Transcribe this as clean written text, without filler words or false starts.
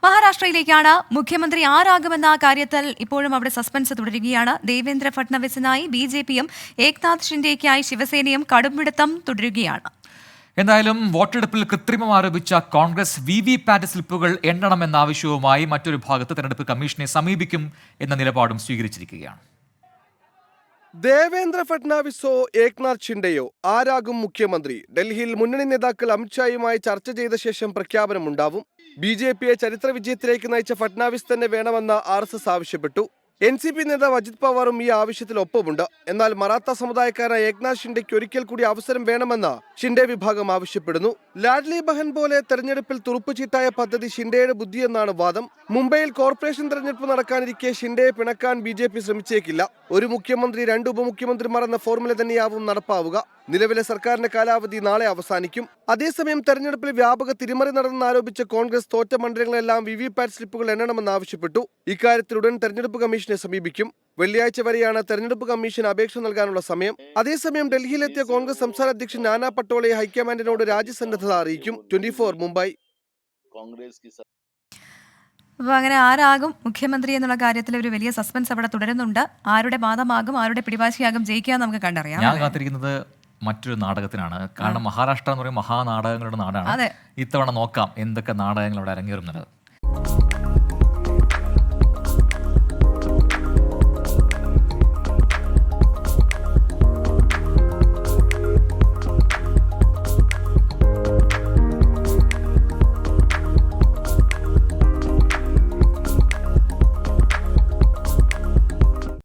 മഹാരാഷ്ട്രയിലേക്കാണ്. മുഖ്യമന്ത്രി ആരാകുമെന്ന കാര്യത്തിൽ ഇപ്പോഴും അവിടെ സസ്പെൻസ് തുടരുകയാണ്. ദേവേന്ദ്ര ഫട്നവിസിനായി ബിജെപിയും ഏക്നാഥ് ഷിൻഡെയ്ക്കായി ശിവസേനയും കടുംപിടുത്തം തുടരുകയാണ്. എന്തായാലും വോട്ടെടുപ്പിൽ കൃത്രിമം ആരോപിച്ച കോൺഗ്രസ് വിവിപാറ്റ് സ്ലിപ്പുകൾ എണ്ണണമെന്ന ആവശ്യവുമായി മറ്റൊരു ഭാഗത്ത് തെരഞ്ഞെടുപ്പ് കമ്മീഷനെ സമീപിക്കും എന്ന നിലപാടും സ്വീകരിച്ചിരിക്കുകയാണ്. ദേവേന്ദ്ര ഫട്നാവിസോ ഏക്നാഥ് ഷിൻഡെയോ ആരാകും മുഖ്യമന്ത്രി? ഡൽഹിയിൽ മുന്നണി നേതാക്കൾ അമിത്ഷായുമായി ചർച്ച ചെയ്ത ശേഷം പ്രഖ്യാപനമുണ്ടാവും. ബിജെപിയെ ചരിത്ര വിജയത്തിലേക്ക് നയിച്ച ഫട്നാവിസ് തന്നെ വേണമെന്ന് RSS ആവശ്യപ്പെട്ടു. NCP നേതാവ് അജിത് പവാറും ഈ ആവശ്യത്തിൽ ഒപ്പമുണ്ട്. എന്നാൽ മറാത്ത സമുദായക്കാരനായ ഏക്നാഥ് ഷിൻഡെയ്ക്ക് ഒരിക്കൽ കൂടി അവസരം വേണമെന്ന് ഷിൻഡെ വിഭാഗം ആവശ്യപ്പെടുന്നു. ലാഡ്ലി ബഹൻ പോലെ തെരഞ്ഞെടുപ്പിൽ തുറുപ്പുചീട്ടായ പദ്ധതി ഷിൻഡെയുടെ ബുദ്ധിയെന്നാണ് വാദം. മുംബൈയിൽ കോർപ്പറേഷൻ തെരഞ്ഞെടുപ്പ് നടക്കാനിരിക്കെ ഷിൻഡെയെ പിണക്കാൻ BJP ശ്രമിച്ചേക്കില്ല. ഒരു മുഖ്യമന്ത്രി 2 ഉപമുഖ്യമന്ത്രിമാർ എന്ന ഫോർമുല തന്നെയാവും നടപ്പാവുക. നിലവിലെ സർക്കാരിന്റെ കാലാവധി നാളെ അവസാനിക്കും. അതേസമയം തെരഞ്ഞെടുപ്പിൽ വ്യാപക തിരിമറി നടന്നെന്നാരോപിച്ച കോൺഗ്രസ് തോറ്റ മണ്ഡലങ്ങളെല്ലാം വിവിപാറ്റ് സ്ലിപ്പുകൾ എണ്ണണമെന്ന് ആവശ്യപ്പെട്ടു. ഇക്കാര്യത്തിൽ ഉടൻ തെരഞ്ഞെടുപ്പ് കമ്മീഷനെ സമീപിക്കും. വെള്ളിയാഴ്ച വരെയാണ് തെരഞ്ഞെടുപ്പ് കമ്മീഷൻ അപേക്ഷ നൽകാനുള്ള സമയം. അതേസമയം ഡൽഹിയിലെത്തിയ കോൺഗ്രസ് സംസ്ഥാന അധ്യക്ഷൻ നാനാ പട്ടോളെ ഹൈക്കമാൻഡിനോട് രാജ്യസന്നദ്ധത അറിയിക്കും. 24 മുംബൈ. അപ്പോൾ അങ്ങനെ ആരാകും മുഖ്യമന്ത്രി എന്നുള്ള കാര്യത്തിൽ ഒരു വലിയ സസ്പെൻസ് അവിടെ തുടരുന്നുണ്ട്. ആരുടെ വാദമാകും, ആരുടെ പിടിവാശിയാകും ജയിക്കുക നമുക്ക് കണ്ടറിയാം. ഞാൻ കാത്തിരിക്കുന്നത് മറ്റൊരു നാടകത്തിനാണ്. കാരണം മഹാരാഷ്ട്ര എന്ന് പറയുമ്പോൾ മഹാനാടകങ്ങളുടെ നാടാണ്. ഇത്തവണ നോക്കാം എന്തൊക്കെ നാടകങ്ങൾ അവിടെ അരങ്ങേറുന്നത്.